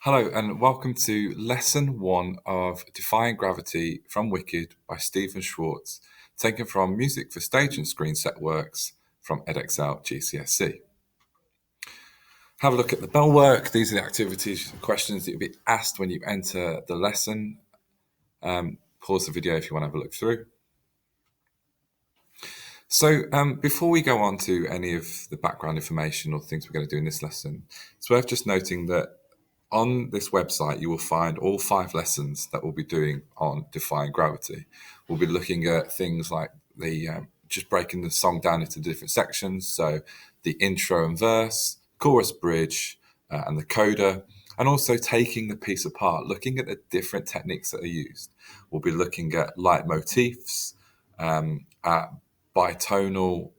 Hello, and welcome to Lesson 1 of Defying Gravity from Wicked by Stephen Schwartz, taken from Music for Stage and Screen Set Works from EdXL GCSE. Have a look at the bell work. These are the activities and questions that you'll be asked when you enter the lesson. Pause the video if you want to have a look through. So before we go on to any of the background information or things we're going to do in this lesson, it's worth just noting that on this website, you will find all 5 lessons that we'll be doing on Defying Gravity. We'll be looking at things like the just breaking the song down into different sections. So the intro and verse, chorus, bridge, and the coda, and also taking the piece apart, looking at the different techniques that are used. We'll be looking at leitmotifs, at bitonal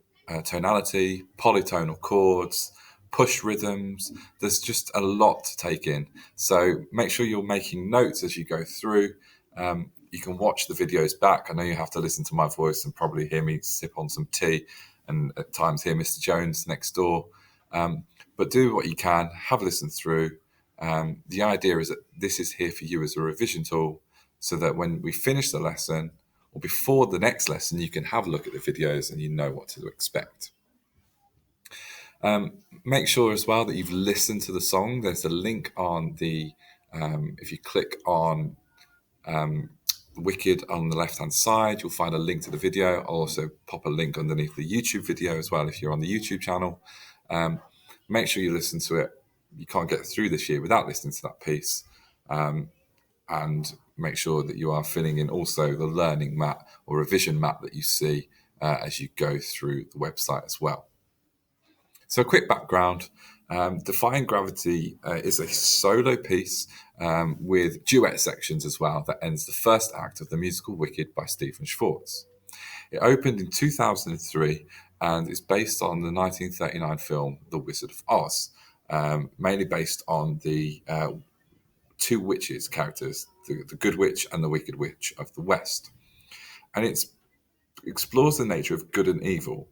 tonality, polytonal chords, push rhythms. There's just a lot to take in. So make sure you're making notes as you go through. You can watch the videos back. I know you have to listen to my voice and probably hear me sip on some tea and at times hear Mr. Jones next door. But do what you can, have a listen through. The idea is that this is here for you as a revision tool so that when we finish the lesson or before the next lesson, you can have a look at the videos and you know what to expect. Make sure as well that you've listened to the song. There's a link on the, if you click on Wicked on the left-hand side, you'll find a link to the video. I'll also pop a link underneath the YouTube video as well if you're on the YouTube channel. Make sure you listen to it. You can't get through this year without listening to that piece. And make sure that you are filling in also the learning map or revision map that you see as you go through the website as well. So a quick background, Defying Gravity is a solo piece with duet sections as well that ends the first act of the musical Wicked by Stephen Schwartz. It opened in 2003 and is based on the 1939 film The Wizard of Oz, mainly based on the 2 witches characters, the Good Witch and the Wicked Witch of the West. And it explores the nature of good and evil.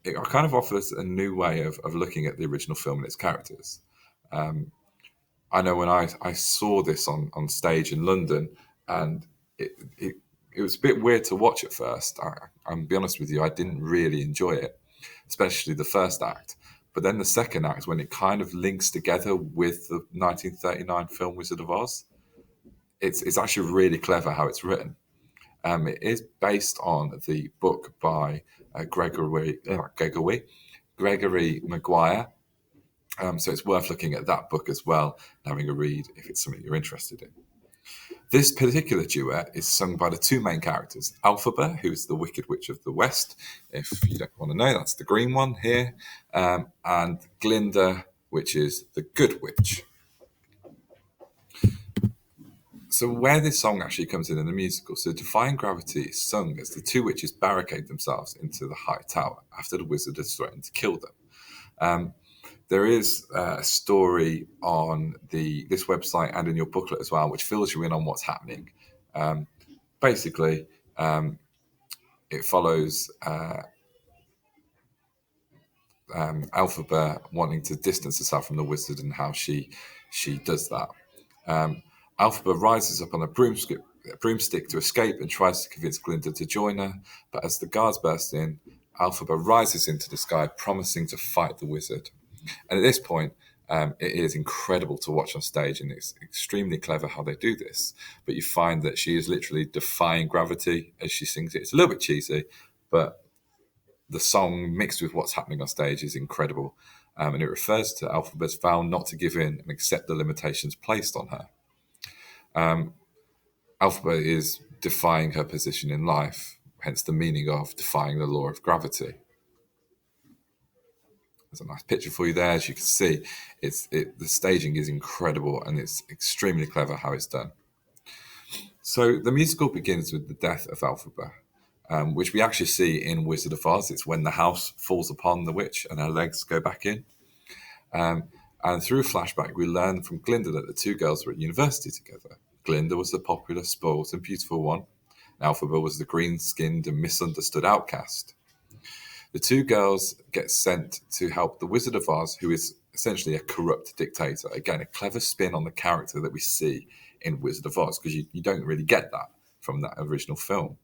It kind of offers a new way of looking at the original film and its characters. I know when I saw this on stage in London, and it was a bit weird to watch at first. I'm be honest with you, I didn't really enjoy it, especially the first act. But then the second act, when it kind of links together with the 1939 film Wizard of Oz, it's actually really clever how it's written. It is based on the book by Gregory Maguire. So it's worth looking at that book as well and having a read if it's something you're interested in. This particular duet is sung by the 2 main characters, Elphaba, who is the Wicked Witch of the West. If you don't want to know, that's the green one here. And Glinda, which is the Good Witch. So where this song actually comes in the musical, so Defying Gravity is sung as the 2 witches barricade themselves into the high tower after the wizard has threatened to kill them. There is a story on this website and in your booklet as well, which fills you in on what's happening. Basically, it follows Elphaba wanting to distance herself from the wizard and how she does that. Elphaba rises up on a broomstick to escape and tries to convince Glinda to join her, but as the guards burst in, Elphaba rises into the sky, promising to fight the wizard. And at this point, it is incredible to watch on stage, and it's extremely clever how they do this. But you find that she is literally defying gravity as she sings it. It's a little bit cheesy, but the song mixed with what's happening on stage is incredible. And it refers to Elphaba's vow not to give in and accept the limitations placed on her. Elphaba is defying her position in life, hence the meaning of defying the law of gravity. There's a nice picture for you there. As you can see, the staging is incredible and it's extremely clever how it's done. So the musical begins with the death of Elphaba, which we actually see in Wizard of Oz. It's when the house falls upon the witch and her legs go back in. And through a flashback, we learn from Glinda that the 2 girls were at university together. Glinda was the popular, spoiled and beautiful one. Elphaba was the green-skinned and misunderstood outcast. The 2 girls get sent to help the Wizard of Oz, who is essentially a corrupt dictator. Again, a clever spin on the character that we see in Wizard of Oz, because you don't really get that from that original film.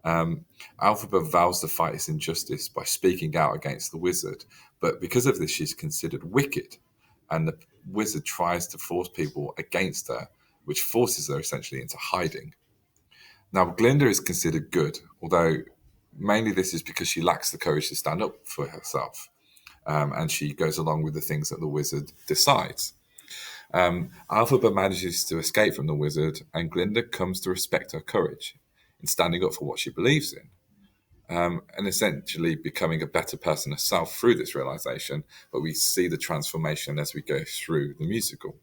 Elphaba vows to fight this injustice by speaking out against the wizard, but because of this, she's considered wicked, and the wizard tries to force people against her, which forces her essentially into hiding. Now, Glinda is considered good, although mainly this is because she lacks the courage to stand up for herself, and she goes along with the things that the wizard decides. Elphaba manages to escape from the wizard, and Glinda comes to respect her courage in standing up for what she believes in, and essentially becoming a better person herself through this realization. But we see the transformation as we go through the musical.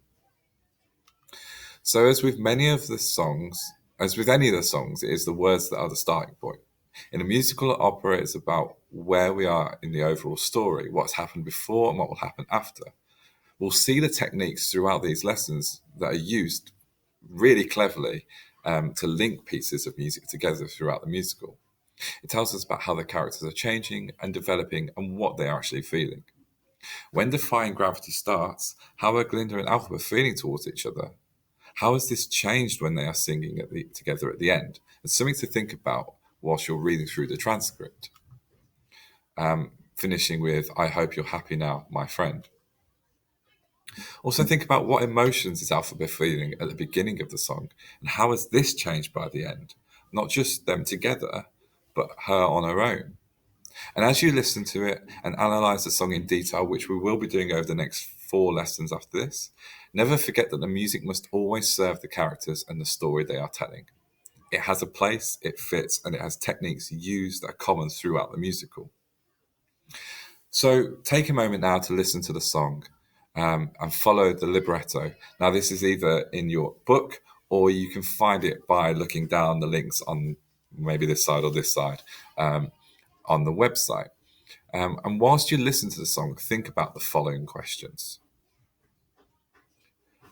So, as with any of the songs, it is the words that are the starting point. In a musical or opera, it's about where we are in the overall story, what's happened before and what will happen after. We'll see the techniques throughout these lessons that are used really cleverly to link pieces of music together throughout the musical. It tells us about how the characters are changing and developing and what they are actually feeling. When Defying Gravity starts, how are Glinda and Elphaba feeling towards each other? How has this changed when they are singing together at the end? It's something to think about whilst you're reading through the transcript. Finishing with, I hope you're happy now, my friend. Also think about what emotions is Elphaba feeling at the beginning of the song, and how has this changed by the end? Not just them together, but her on her own. And as you listen to it and analyse the song in detail, which we will be doing over the next 4 lessons after this, never forget that the music must always serve the characters and the story they are telling. It has a place, it fits, and it has techniques used that are common throughout the musical. So take a moment now to listen to the song and follow the libretto. Now, this is either in your book or you can find it by looking down the links on maybe this side or this side on the website. And whilst you listen to the song, think about the following questions.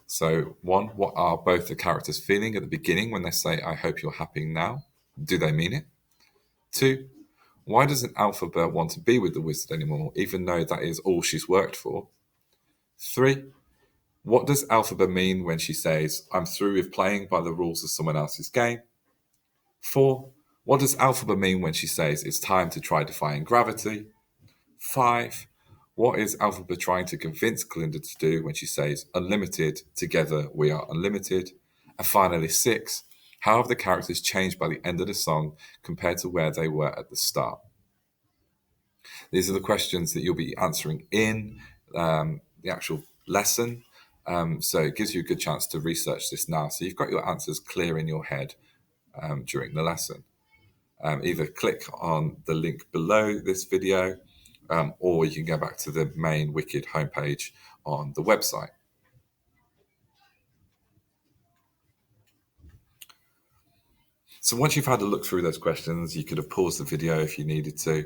So, 1, what are both the characters feeling at the beginning when they say, I hope you're happy now? Do they mean it? 2, why doesn't Elphaba want to be with the wizard anymore, even though that is all she's worked for? 3, what does Elphaba mean when she says, I'm through with playing by the rules of someone else's game? 4, what does Elphaba mean when she says it's time to try defying gravity? 5, what is Elphaba trying to convince Glinda to do when she says, unlimited, together we are unlimited? And finally, 6, how have the characters changed by the end of the song compared to where they were at the start? These are the questions that you'll be answering in the actual lesson. So it gives you a good chance to research this now. So you've got your answers clear in your head during the lesson. Either click on the link below this video, or you can go back to the main Wicked homepage on the website. So once you've had a look through those questions, you could have paused the video if you needed to,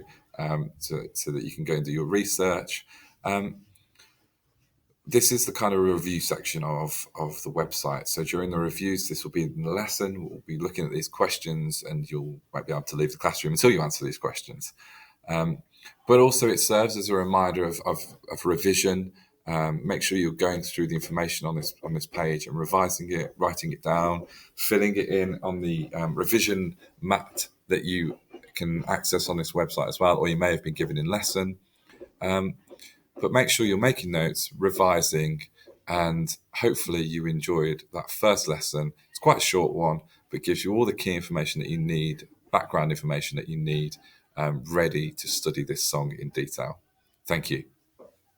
so that you can go and do your research. This is the kind of review section of the website. So during the reviews, this will be in the lesson. We'll be looking at these questions, and you won't be able to leave the classroom until you answer these questions. But also it serves as a reminder of revision. Make sure you're going through the information on this page and revising it, writing it down, filling it in on the revision mat that you can access on this website as well, or you may have been given in lesson. But make sure you're making notes, revising, and hopefully you enjoyed that first lesson. It's quite a short one, but gives you all the key information that you need, background information that you need, ready to study this song in detail. Thank you.